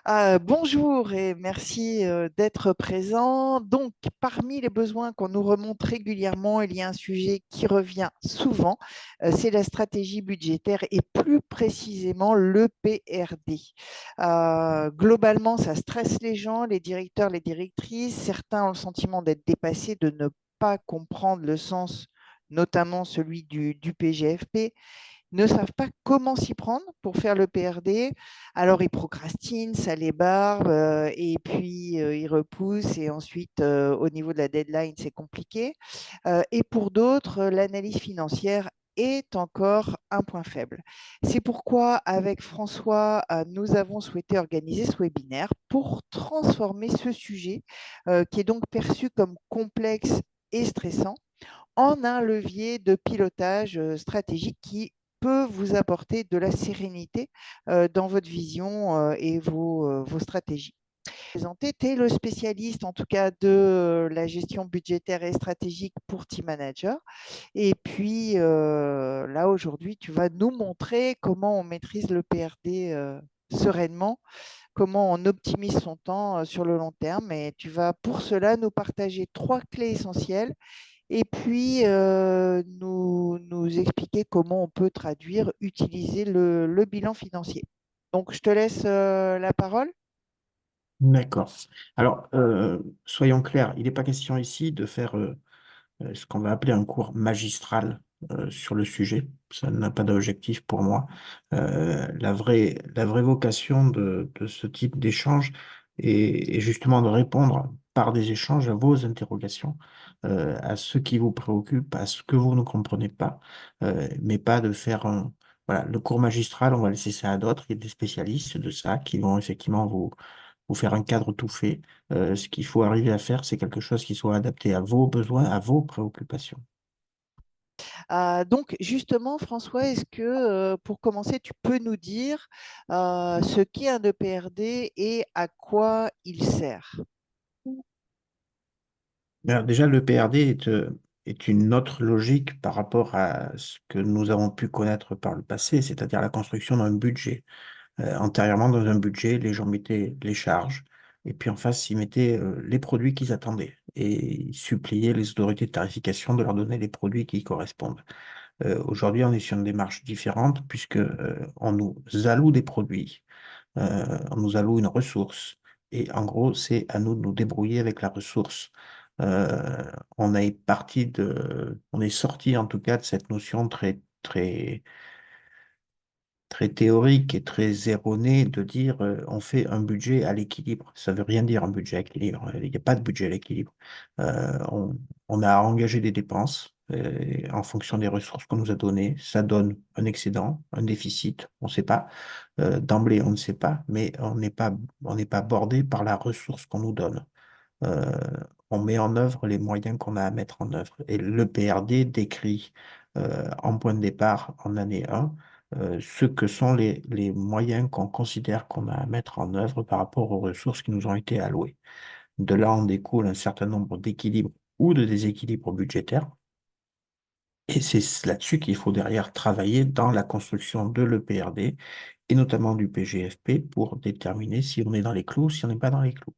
Bonjour et merci d'être présent. Donc, parmi les besoins qu'on nous remonte régulièrement, il y a un sujet qui revient souvent, c'est la stratégie budgétaire et plus précisément le PRD. Globalement, ça stresse les gens, les directeurs, les directrices. Certains ont le sentiment d'être dépassés, de ne pas comprendre le sens, notamment celui du PGFP, ne savent pas comment s'y prendre pour faire le PRD. Alors, ils procrastinent, ça les barbe, et puis ils repoussent, et ensuite, au niveau de la deadline, c'est compliqué. Et pour d'autres, l'analyse financière est encore un point faible. C'est pourquoi, avec François, nous avons souhaité organiser ce webinaire pour transformer ce sujet, qui est donc perçu comme complexe et stressant, en un levier de pilotage stratégique qui peut vous apporter de la sérénité dans votre vision et vos stratégies. Tu es le spécialiste en tout cas de la gestion budgétaire et stratégique pour Team Manager. Et puis là, aujourd'hui, tu vas nous montrer comment on maîtrise le PRD sereinement, comment on optimise son temps sur le long terme. Et tu vas pour cela nous partager 3 clés essentielles et puis nous expliquer comment on peut traduire, utiliser le bilan financier. Donc, je te laisse la parole. D'accord. Alors, soyons clairs, il n'est pas question ici de faire ce qu'on va appeler un cours magistral sur le sujet. Ça n'a pas d'objectif pour moi. La vraie vocation de ce type d'échange est justement de répondre par des échanges à vos interrogations, à ce qui vous préoccupe, à ce que vous ne comprenez pas, mais pas de faire un... Voilà, le cours magistral, on va laisser ça à d'autres. Il y a des spécialistes de ça qui vont effectivement vous faire un cadre tout fait. Ce qu'il faut arriver à faire, c'est quelque chose qui soit adapté à vos besoins, à vos préoccupations. Donc, justement, François, est-ce que pour commencer, tu peux nous dire ce qu'est un EPRD et à quoi il sert? Alors, déjà, le PRD est une autre logique par rapport à ce que nous avons pu connaître par le passé, c'est-à-dire la construction d'un budget. Antérieurement, dans un budget, les gens mettaient les charges et puis en face, ils mettaient les produits qu'ils attendaient et ils suppliaient les autorités de tarification de leur donner les produits qui y correspondent. Aujourd'hui, on est sur une démarche différente puisque on nous alloue des produits, on nous alloue une ressource et en gros, c'est à nous de nous débrouiller avec la ressource. On est sorti en tout cas de cette notion très théorique et très erroné de dire on fait un budget à l'équilibre. Ça veut rien dire un budget à l'équilibre. Il n'y a pas de budget à l'équilibre. Euh, on, on a engagé des dépenses en fonction des ressources qu'on nous a données. Ça donne un excédent, un déficit, on ne sait pas. D'emblée, on ne sait pas, mais on n'est pas bordé par la ressource qu'on nous donne. Euh, on met en œuvre les moyens qu'on a à mettre en œuvre. Et le PRD décrit en point de départ, en année 1, ce que sont les moyens qu'on considère qu'on a à mettre en œuvre par rapport aux ressources qui nous ont été allouées. De là, en découle un certain nombre d'équilibres ou de déséquilibres budgétaires. Et c'est là-dessus qu'il faut derrière travailler dans la construction de l'EPRD et notamment du PGFP pour déterminer si on est dans les clous ou si on n'est pas dans les clous.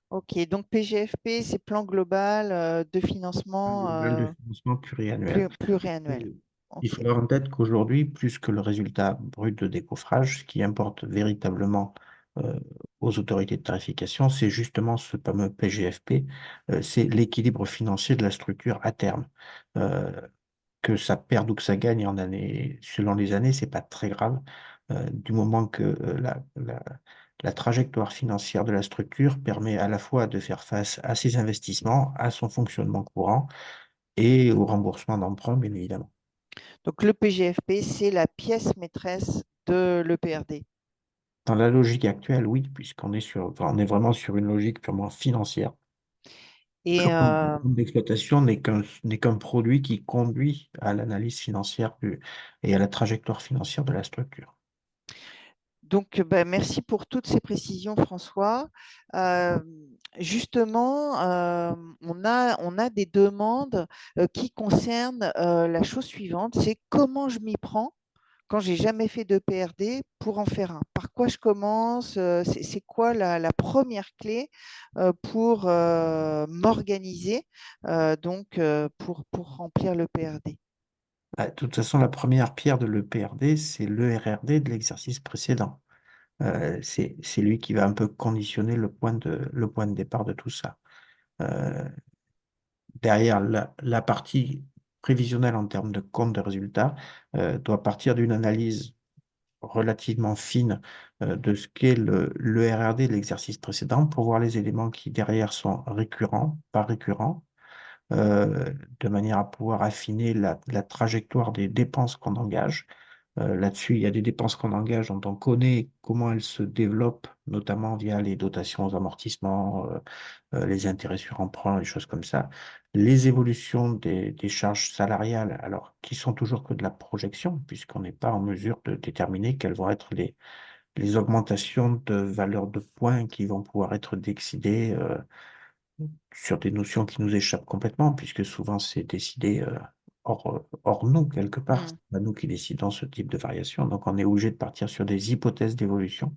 Ok, donc PGFP, c'est plan global de financement Global de financement pluriannuel. pluriannuel. Et il Ok. faut avoir en tête qu'aujourd'hui, plus que le résultat brut de décoffrage, ce qui importe véritablement euh, aux autorités de tarification, c'est justement ce fameux PGFP, c'est l'équilibre financier de la structure à terme. Euh, que ça perde ou que ça gagne en année, selon les années, c'est pas très grave, du moment que la trajectoire financière de la structure permet à la fois de faire face à ses investissements, à son fonctionnement courant, et au remboursement d'emprunt, bien évidemment. Donc le PGFP, c'est la pièce maîtresse de l'EPRD. Dans la logique actuelle, oui, puisqu'on est enfin, on est vraiment sur une logique purement financière. Et Le compte d'exploitation n'est qu'un produit qui conduit à l'analyse financière et à la trajectoire financière de la structure. donc, merci pour toutes ces précisions, François. Euh, Justement, on a des demandes qui concernent la chose suivante, c'est comment je m'y prends quand j'ai jamais fait de PRD pour en faire un? Par quoi je commence? C'est quoi la première clé pour m'organiser pour remplir le PRD? De toute façon, la première pierre de l'EPRD, c'est l'ERRD de l'exercice précédent. C'est lui qui va un peu conditionner le point de départ de tout ça. Euh, Derrière, la partie prévisionnelle en termes de compte de résultats doit partir d'une analyse relativement fine de ce qu'est le RRD de l'exercice précédent pour voir les éléments qui derrière sont récurrents, pas récurrents, de manière à pouvoir affiner la trajectoire des dépenses qu'on engage. Là-dessus, il y a des dépenses qu'on engage dont on connaît comment elles se développent, notamment via les dotations aux amortissements, les intérêts sur emprunt, les choses comme ça. Les évolutions des charges salariales, alors qui sont toujours que de la projection, puisqu'on n'est pas en mesure de déterminer quelles vont être les augmentations de valeur de points qui vont pouvoir être décidées sur des notions qui nous échappent complètement, puisque souvent c'est décidé hors nous, quelque part. Hmm. C'est pas nous qui décidons ce type de variation. Donc on est obligé de partir sur des hypothèses d'évolution.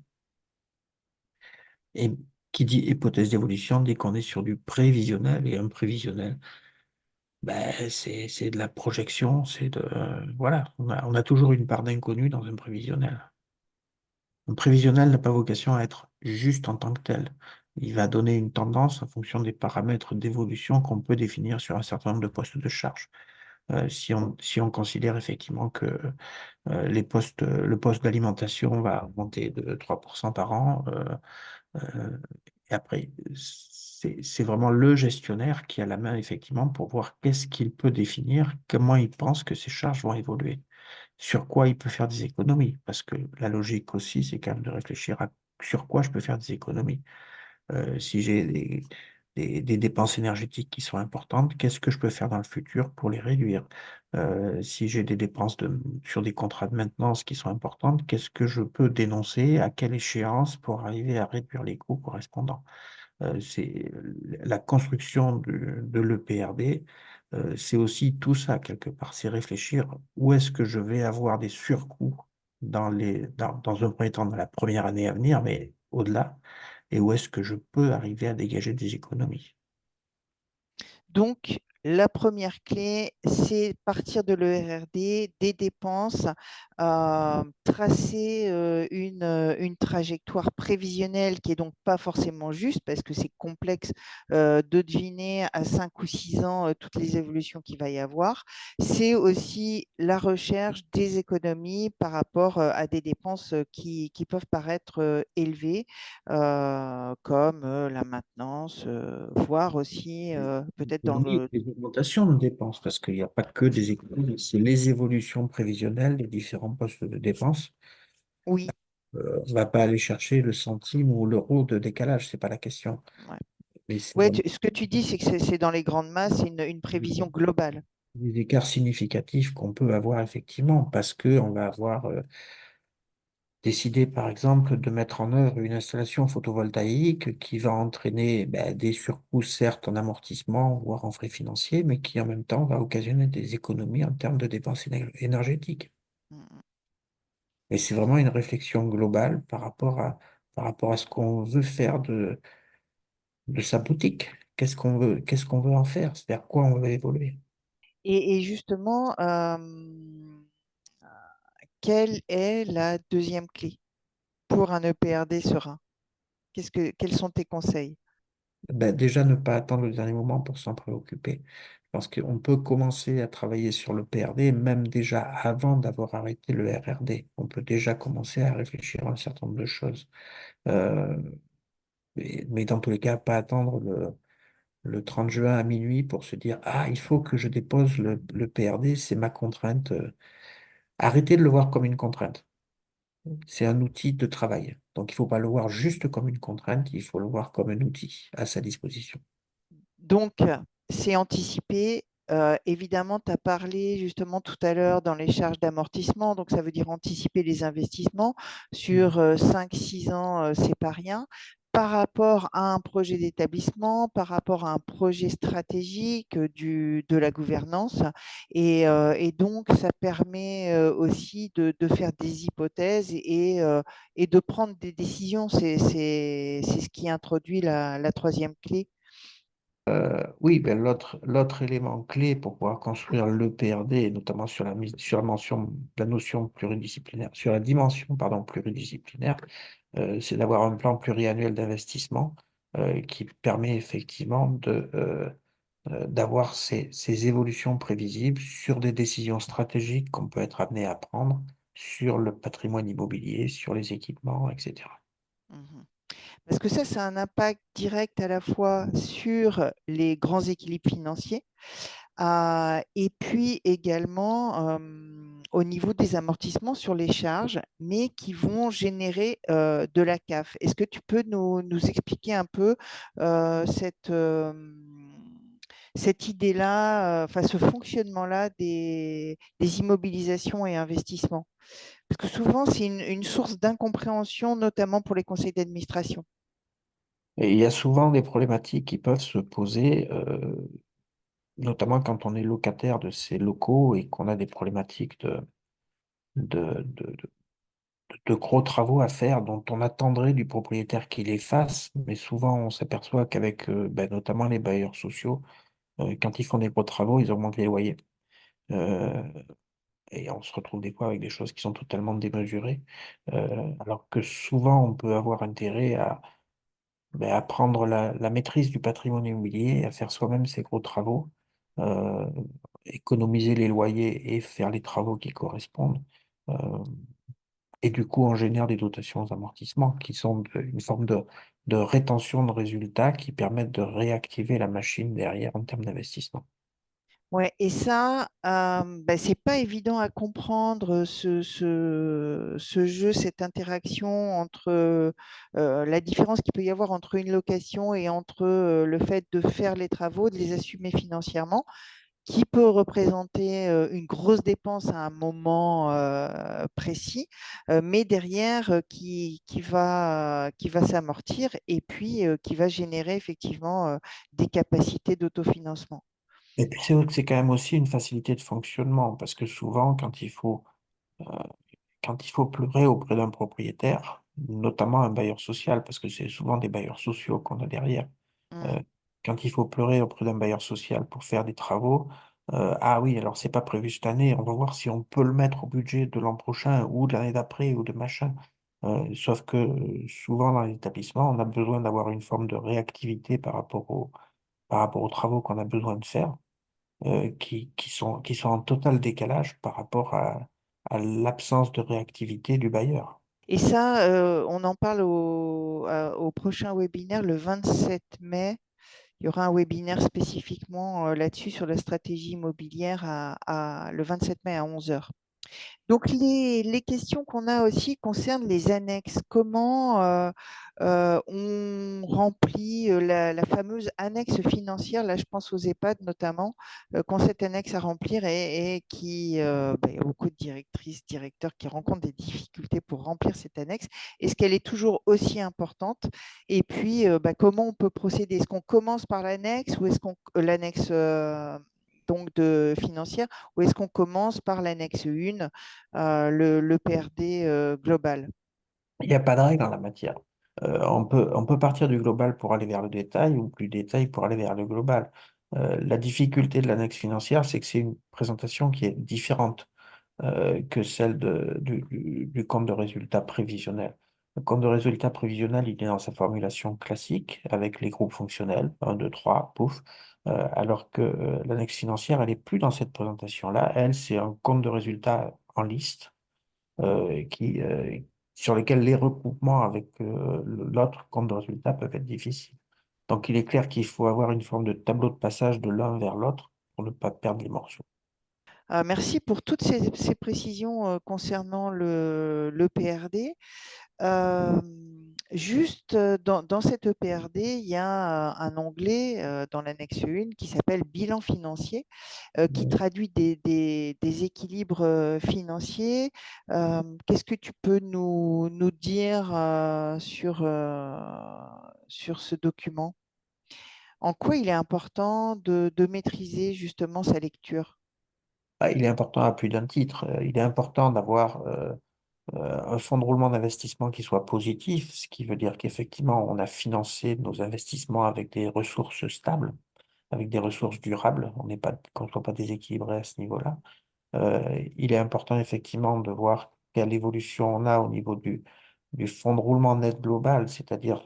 Et qui dit hypothèse d'évolution dit qu'on est sur du prévisionnel, et un prévisionnel, ben, c'est de la projection, voilà, on a toujours une part d'inconnu dans un prévisionnel. Un prévisionnel n'a pas vocation à être juste en tant que tel. Il va donner une tendance en fonction des paramètres d'évolution qu'on peut définir sur un certain nombre de postes de charge. Si on considère effectivement que le poste d'alimentation va augmenter de 3% par an, et après, c'est vraiment le gestionnaire qui a la main effectivement pour voir qu'est-ce qu'il peut définir, comment il pense que ces charges vont évoluer, sur quoi il peut faire des économies, parce que la logique aussi, c'est quand même de réfléchir à sur quoi je peux faire des économies. Si j'ai des dépenses énergétiques qui sont importantes, qu'est-ce que je peux faire dans le futur pour les réduire? Si j'ai des dépenses sur des contrats de maintenance qui sont importantes, qu'est-ce que je peux dénoncer, à quelle échéance pour arriver à réduire les coûts correspondants? C'est la construction de l'EPRD, c'est aussi tout ça quelque part, c'est réfléchir où est-ce que je vais avoir des surcoûts dans un premier temps, dans la première année à venir, mais au-delà, et où est-ce que je peux arriver à dégager des économies. Donc, la première clé, c'est partir de l'ERRD, des dépenses, tracer une trajectoire prévisionnelle qui est donc pas forcément juste parce que c'est complexe de deviner à 5 ou 6 ans toutes les évolutions qu'il va y avoir. C'est aussi la recherche des économies par rapport à des dépenses qui peuvent paraître élevées comme la maintenance, voire aussi peut-être dans Économies, le... les augmentations de dépenses, parce qu'il n'y a pas que des économies, c'est les évolutions prévisionnelles des différents postes de dépenses. Oui, On ne va pas aller chercher le centime ou l'euro de décalage, c'est pas la question. ouais. Mais c'est Ouais, vraiment ce que tu dis, c'est que c'est dans les grandes masses, c'est une prévision globale. des écarts significatifs qu'on peut avoir effectivement, parce qu'on va avoir décidé, par exemple, de mettre en œuvre une installation photovoltaïque qui va entraîner ben, des surcoûts, certes, en amortissement, voire en frais financiers, mais qui en même temps va occasionner des économies en termes de dépenses énergétiques. Mm. Et c'est vraiment une réflexion globale par rapport à ce qu'on veut faire de sa boutique. Qu'est-ce qu'on veut en faire? Vers quoi on veut évoluer? Et justement, quelle est la deuxième clé pour un EPRD serein? Quels sont tes conseils? Ben, déjà, ne pas attendre le dernier moment pour s'en préoccuper. Parce qu'on peut commencer à travailler sur le PRD même déjà avant d'avoir arrêté le RRD. On peut déjà commencer à réfléchir à un certain nombre de choses. Euh, mais dans tous les cas, pas attendre le 30 juin à minuit pour se dire, ah, il faut que je dépose le PRD, c'est ma contrainte. Arrêtez de le voir comme une contrainte. C'est un outil de travail. Donc, il ne faut pas le voir juste comme une contrainte, il faut le voir comme un outil à sa disposition. Donc, c'est anticipé. Évidemment, tu as parlé justement tout à l'heure dans les charges d'amortissement, donc ça veut dire anticiper les investissements sur 5-6 ans, c'est pas rien. par rapport à un projet d'établissement, par rapport à un projet stratégique de la gouvernance. Et donc, ça permet aussi de faire des hypothèses et de prendre des décisions. C'est ce qui introduit la troisième clé. Oui, ben l'autre élément clé pour pouvoir construire le PRD, et notamment sur la mention, la notion pluridisciplinaire, sur la dimension, pardon, pluridisciplinaire, c'est d'avoir un plan pluriannuel d'investissement qui permet effectivement d'avoir ces évolutions prévisibles sur des décisions stratégiques qu'on peut être amené à prendre sur le patrimoine immobilier, sur les équipements, etc. Mhm. Parce que ça a un impact direct à la fois sur les grands équilibres financiers, et puis également au niveau des amortissements sur les charges, mais qui vont générer de la CAF. Est-ce que tu peux nous expliquer un peu cette idée-là, enfin ce fonctionnement-là des immobilisations et investissements? Parce que souvent, c'est une source d'incompréhension, notamment pour les conseils d'administration. Et il y a souvent des problématiques qui peuvent se poser, notamment quand on est locataire de ces locaux et qu'on a des problématiques de, de, de- de gros travaux à faire dont on attendrait du propriétaire qu'il les fasse, mais souvent on s'aperçoit qu'avec ben, notamment les bailleurs sociaux, quand ils font des gros travaux, ils augmentent les loyers. Euh, et on se retrouve des fois avec des choses qui sont totalement démesurées, alors que souvent on peut avoir intérêt ben, à prendre la maîtrise du patrimoine immobilier, à faire soi-même ses gros travaux, euh, économiser les loyers et faire les travaux qui correspondent. Euh, et du coup, on génère des dotations aux amortissements qui sont une forme de rétention de résultats qui permettent de réactiver la machine derrière en termes d'investissement. Ouais, et ça, bah, c'est pas évident à comprendre ce jeu, cette interaction entre la différence qu'il peut y avoir entre une location et entre le fait de faire les travaux, de les assumer financièrement, qui peut représenter une grosse dépense à un moment précis, mais derrière qui va s'amortir et puis qui va générer effectivement des capacités d'autofinancement. Et puis c'est vrai que c'est quand même aussi une facilité de fonctionnement, parce que souvent, euh, quand il faut pleurer auprès d'un propriétaire, notamment un bailleur social, parce que c'est souvent des bailleurs sociaux qu'on a derrière, Mm. euh, quand il faut pleurer auprès d'un bailleur social pour faire des travaux, ah oui, alors c'est pas prévu cette année, on va voir si on peut le mettre au budget de l'an prochain ou de l'année d'après ou de machin. Sauf que souvent dans les établissements, on a besoin d'avoir une forme de réactivité par rapport aux travaux qu'on a besoin de faire, qui sont en total décalage par rapport à l'absence de réactivité du bailleur. Et ça, on en parle au prochain webinaire le 27 mai. Il y aura un webinaire spécifiquement là-dessus sur la stratégie immobilière le 27 mai à 11 heures. Donc, les questions qu'on a aussi concernent les annexes. Comment on remplit la fameuse annexe financière, là je pense aux EHPAD notamment, qu'ont cette annexe à remplir et qui, il y a beaucoup de directrices, directeurs qui rencontrent des difficultés pour remplir cette annexe. Est-ce qu'elle est toujours aussi importante? Et puis, comment on peut procéder? Est-ce qu'on commence par l'annexe ou est-ce qu'on l'annexe donc financière, ou est-ce qu'on commence par l'annexe 1, le PRD global? Il n'y a pas de règle en la matière. On peut partir du global pour aller vers le détail ou du détail pour aller vers le global. La difficulté de l'annexe financière, c'est que c'est une présentation qui est différente que celle du compte de résultat prévisionnel. Le compte de résultat prévisionnel, il est dans sa formulation classique avec les groupes fonctionnels, un 2 3 pouf, alors que l'annexe financière, elle est plus dans cette présentation-là. Elle, c'est un compte de résultat en liste sur lesquels les recoupements avec l'autre compte de résultat peuvent être difficiles. Donc, il est clair qu'il faut avoir une forme de tableau de passage de l'un vers l'autre pour ne pas perdre les morceaux. Merci pour toutes ces précisions concernant le PRD. Juste dans cette EPRD, il y a un onglet dans l'annexe 1 qui s'appelle bilan financier, qui traduit des équilibres financiers. Qu'est-ce que tu peux nous dire sur ce document? En quoi il est important de maîtriser justement sa lecture? Ah, il est important à plus d'un titre. Il est important d'avoir un fonds de roulement d'investissement qui soit positif, ce qui veut dire qu'effectivement, on a financé nos investissements avec des ressources stables, avec des ressources durables. On n'est pas, qu'on ne soit pas déséquilibré à ce niveau-là. Il est important effectivement de voir quelle évolution on a au niveau du fonds de roulement net global, c'est-à-dire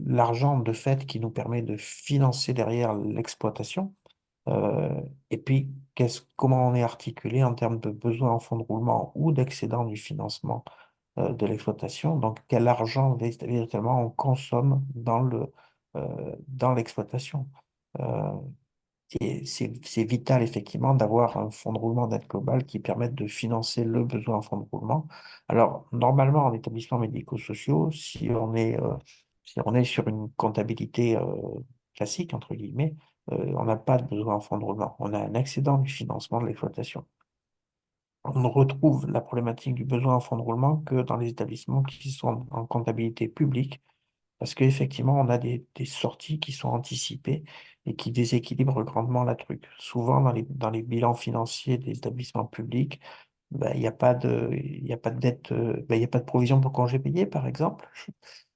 l'argent de fait qui nous permet de financer derrière l'exploitation. Et puis, comment on est articulé en termes de besoins en fonds de roulement ou d'excédent du financement de l'exploitation. Donc, quel argent véritablement on consomme dans l'exploitation. Euh, c'est vital, effectivement, d'avoir un fonds de roulement net global qui permette de financer le besoin en fonds de roulement. Alors, normalement, en établissements médico-sociaux, si on est sur une comptabilité classique, entre guillemets, on n'a pas de besoin en fonds de roulement. On a un excédent du financement de l'exploitation. On ne retrouve la problématique du besoin en fonds de roulement que dans les établissements qui sont en comptabilité publique, parce qu'effectivement, on a des sorties qui sont anticipées et qui déséquilibrent grandement la truc. Souvent, dans les bilans financiers des établissements publics, ben, il y a pas de dette, ben, il y a pas de provision pour congés payés, par exemple.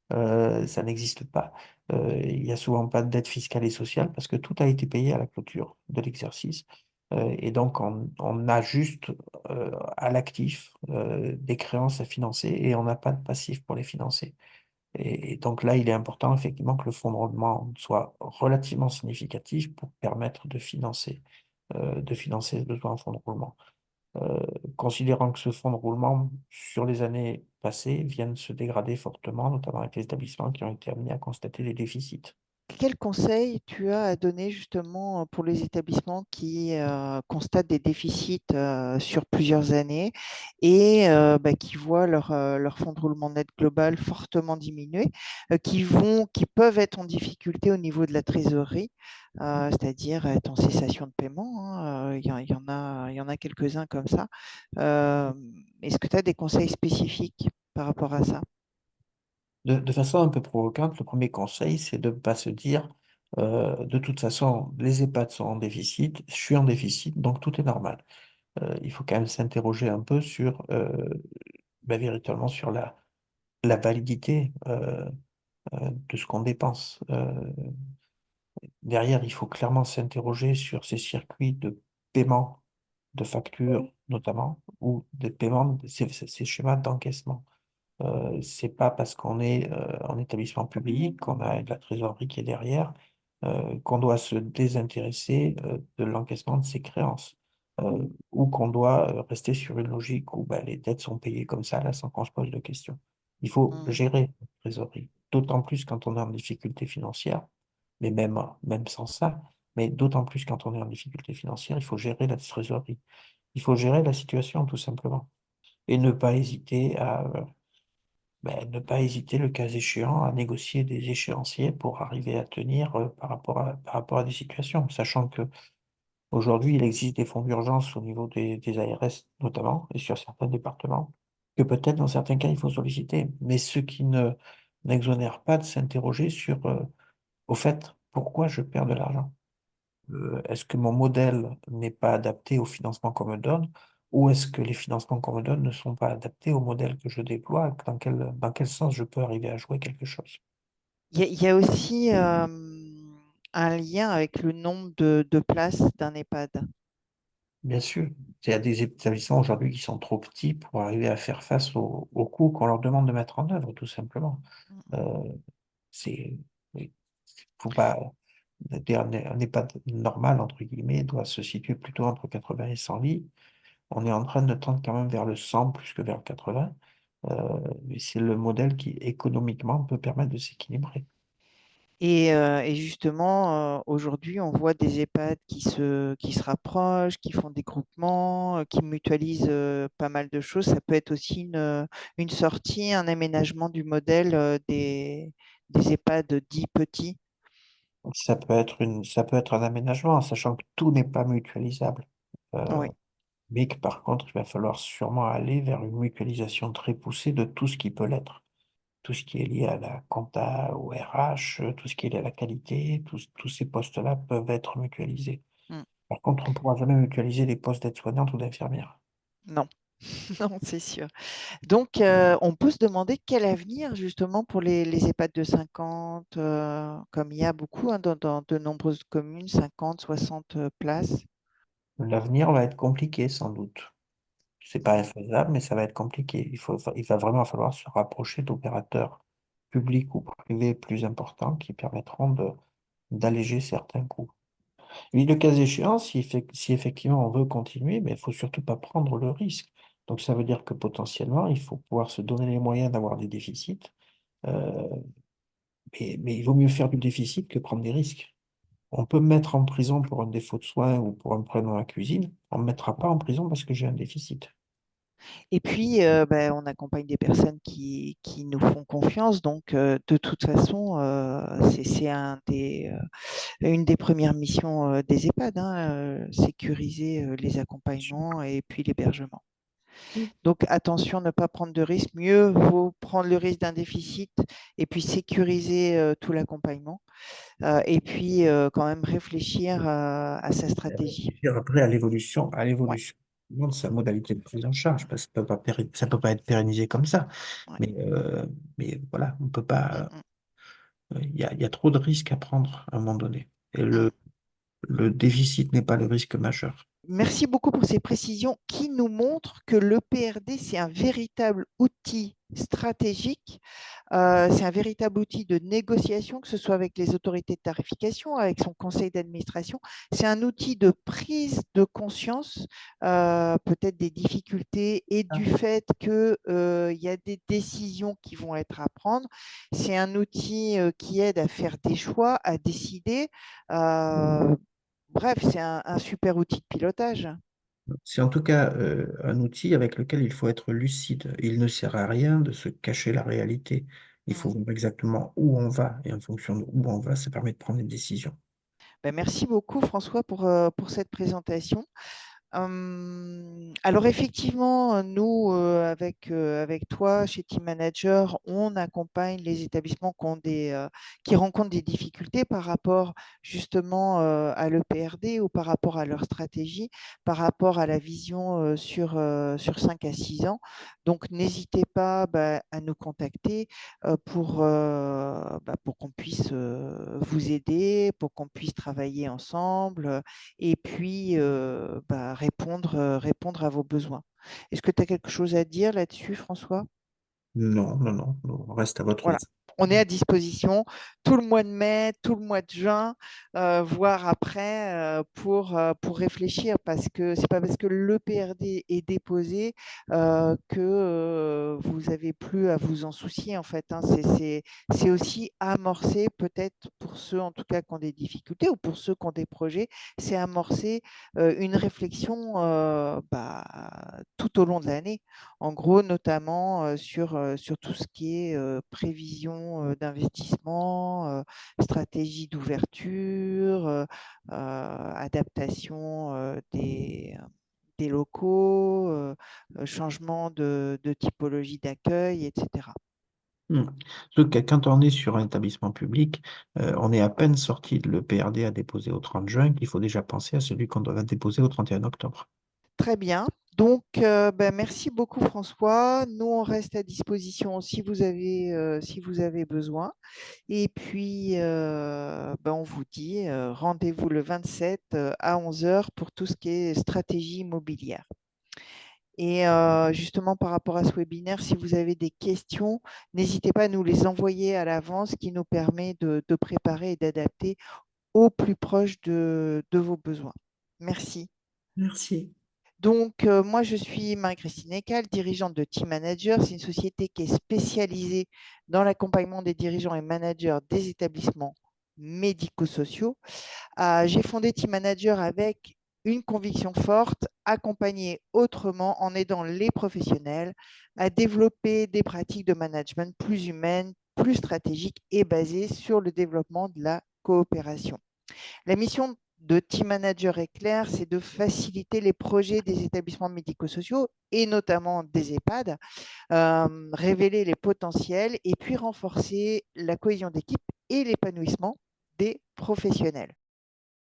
Ça n'existe pas. Il n'y a souvent pas de dette fiscale et sociale parce que tout a été payé à la clôture de l'exercice. Et donc, on a juste à l'actif des créances à financer et on n'a pas de passif pour les financer. Et donc là, il est important effectivement que le fonds de rendement soit relativement significatif pour permettre de financer ce besoin en fonds de roulement. Euh, Considérant que ce fonds de roulement, sur les années passées, vient de se dégrader fortement, notamment avec les établissements qui ont été amenés à constater des déficits. Quel conseil tu as à donner justement pour les établissements qui constatent des déficits sur plusieurs années et bah, qui voient leur fonds de roulement net global fortement diminuer, qui peuvent être en difficulté au niveau de la trésorerie, c'est-à-dire être en cessation de paiement, hein, il y en a quelques-uns comme ça. Euh, Est-ce que tu as des conseils spécifiques par rapport à ça? De façon un peu provocante, le premier conseil, c'est de ne pas se dire, de toute façon, les EHPAD sont en déficit, je suis en déficit, donc tout est normal. Il faut quand même s'interroger un peu sur, ben, véritablement sur la validité de ce qu'on dépense. Derrière, il faut clairement s'interroger sur ces circuits de paiement de factures, notamment, ou de paiement, ces schémas d'encaissement. C'est pas parce qu'on est en établissement public, qu'on a de la trésorerie qui est derrière, qu'on doit se désintéresser de l'encaissement de ses créances, ou qu'on doit rester sur une logique où bah, les dettes sont payées comme ça, là, sans qu'on se pose de questions. Il faut Hmm. gérer la trésorerie, d'autant plus quand on est en difficulté financière, mais même sans ça, mais d'autant plus quand on est en difficulté financière, il faut gérer la trésorerie. Il faut gérer la situation, tout simplement, et ne pas hésiter ne pas hésiter, le cas échéant, à négocier des échéanciers pour arriver à tenir par rapport à des situations, sachant que aujourd'hui, il existe des fonds d'urgence au niveau des ARS notamment, et sur certains départements, que peut-être dans certains cas, il faut solliciter, mais ce qui ne n'exonère pas de s'interroger sur, au fait, pourquoi je perds de l'argent? Est-ce que mon modèle n'est pas adapté au financement qu'on me donne, ou est-ce que les financements qu'on me donne ne sont pas adaptés au modèle que je déploie, dans quel sens je peux arriver à jouer quelque chose? Il y a aussi un lien avec le nombre de places d'un EHPAD. Bien sûr, il y a des établissements aujourd'hui qui sont trop petits pour arriver à faire face aux coûts qu'on leur demande de mettre en œuvre, tout simplement. Mm. Euh, c'est, oui, faut pas, un EHPAD normal, entre guillemets, doit se situer plutôt entre 80 et 100 lits. On est en train de tendre quand même vers le 100 plus que vers le 80. Mais c'est le modèle qui, économiquement, peut permettre de s'équilibrer. Et justement, aujourd'hui, on voit des EHPAD qui se rapprochent, qui font des groupements, qui mutualisent pas mal de choses. Ça peut être aussi une sortie, un aménagement du modèle des EHPAD dits petits. Ça peut être un aménagement, sachant que tout n'est pas mutualisable. Oui. Mais que par contre, il va falloir sûrement aller vers une mutualisation très poussée de tout ce qui peut l'être. Tout ce qui est lié à la compta, au RH, tout ce qui est lié à la qualité, tous ces postes-là peuvent être mutualisés. Mm. Par contre, on ne pourra jamais mutualiser les postes d'aide-soignante ou d'infirmière. Non, non, c'est sûr. Donc, on peut se demander quel avenir justement pour les EHPAD de 50, comme il y a beaucoup hein, dans de nombreuses communes, 50, 60 places. L'avenir va être compliqué, sans doute. C'est pas infaisable, mais ça va être compliqué. Il va vraiment falloir se rapprocher d'opérateurs publics ou privés plus importants qui permettront d'alléger certains coûts. Et le cas échéant, si effectivement on veut continuer, mais il faut surtout pas prendre le risque. Donc ça veut dire que potentiellement, il faut pouvoir se donner les moyens d'avoir des déficits, euh, mais il vaut mieux faire du déficit que prendre des risques. On peut me mettre en prison pour un défaut de soins ou pour un problème dans la cuisine. On ne me mettra pas en prison parce que j'ai un déficit. Et puis, ben, on accompagne des personnes qui nous font confiance. Donc, de toute façon, c'est une des premières missions des EHPAD, hein, sécuriser les accompagnements et puis l'hébergement. Donc, attention, ne pas prendre de risques. Mieux vaut prendre le risque d'un déficit et puis sécuriser tout l'accompagnement. Et puis, quand même réfléchir à sa stratégie. Réfléchir après à Ouais, l'évolution de sa modalité de prise en charge, parce que ça peut pas être pérennisé comme ça. ouais. Mais, mais voilà, on peut Mm, pas. mm, Il y a trop de risques à prendre à un moment donné. Et mm. le déficit n'est pas le risque majeur. Merci beaucoup pour ces précisions qui nous montrent que l'EPRD, c'est un véritable outil stratégique, c'est un véritable outil de négociation, que ce soit avec les autorités de tarification, avec son conseil d'administration. C'est un outil de prise de conscience, peut-être des difficultés et du fait qu'il y a des décisions qui vont être à prendre. C'est un outil qui aide à faire des choix, à décider. Euh, Bref, c'est un super outil de pilotage. C'est en tout cas un outil avec lequel il faut être lucide. Il ne sert à rien de se cacher la réalité. Il faut Mm. voir exactement où on va et en fonction de où on va, ça permet de prendre des décisions. Ben, merci beaucoup, François, pour cette présentation. Alors effectivement, nous, avec toi, chez Team Manager, on accompagne les établissements qui rencontrent des difficultés par rapport justement à l'EPRD ou par rapport à leur stratégie, par rapport à la vision sur 5 à 6 ans. Donc n'hésitez pas bah, à nous contacter pour qu'on puisse vous aider, pour qu'on puisse travailler ensemble et puis bah, répondre à vos besoins. Est-ce que tu as quelque chose à dire là-dessus, François? Non, non, non, on reste à votre Voilà. On est à disposition tout le mois de mai, tout le mois de juin, voire après, pour réfléchir, parce que c'est pas parce que l'EPRD est déposé que vous avez plus à vous en soucier, en fait. Hein. C'est aussi amorcer, peut-être pour ceux en tout cas qui ont des difficultés ou pour ceux qui ont des projets, c'est amorcer une réflexion bah, tout au long de l'année. En gros, notamment sur tout ce qui est prévision d'investissement, stratégie d'ouverture, adaptation des locaux, changement de typologie d'accueil, etc. Hmm. Surtout que quand on est sur un établissement public, on est à peine sorti de l'EPRD à déposer au 30 juin, qu'il faut déjà penser à celui qu'on doit déposer au 31 octobre. Très bien. Donc, ben, merci beaucoup, François. Nous, on reste à disposition si vous avez besoin. Et puis, ben, on vous dit rendez-vous le 27 à 11 heures pour tout ce qui est stratégie immobilière. Et justement, par rapport à ce webinaire, si vous avez des questions, n'hésitez pas à nous les envoyer à l'avance, ce qui nous permet de préparer et d'adapter au plus proche de vos besoins. Merci. Merci. Donc, moi, je suis Marie-Christine Ecal, dirigeante de Team Manager. C'est une société qui est spécialisée dans l'accompagnement des dirigeants et managers des établissements médico-sociaux. J'ai fondé Team Manager avec une conviction forte, accompagner autrement en aidant les professionnels à développer des pratiques de management plus humaines, plus stratégiques et basées sur le développement de la coopération. La mission de Team Manager est claire, c'est de faciliter les projets des établissements médico-sociaux et notamment des EHPAD, révéler les potentiels et puis renforcer la cohésion d'équipe et l'épanouissement des professionnels.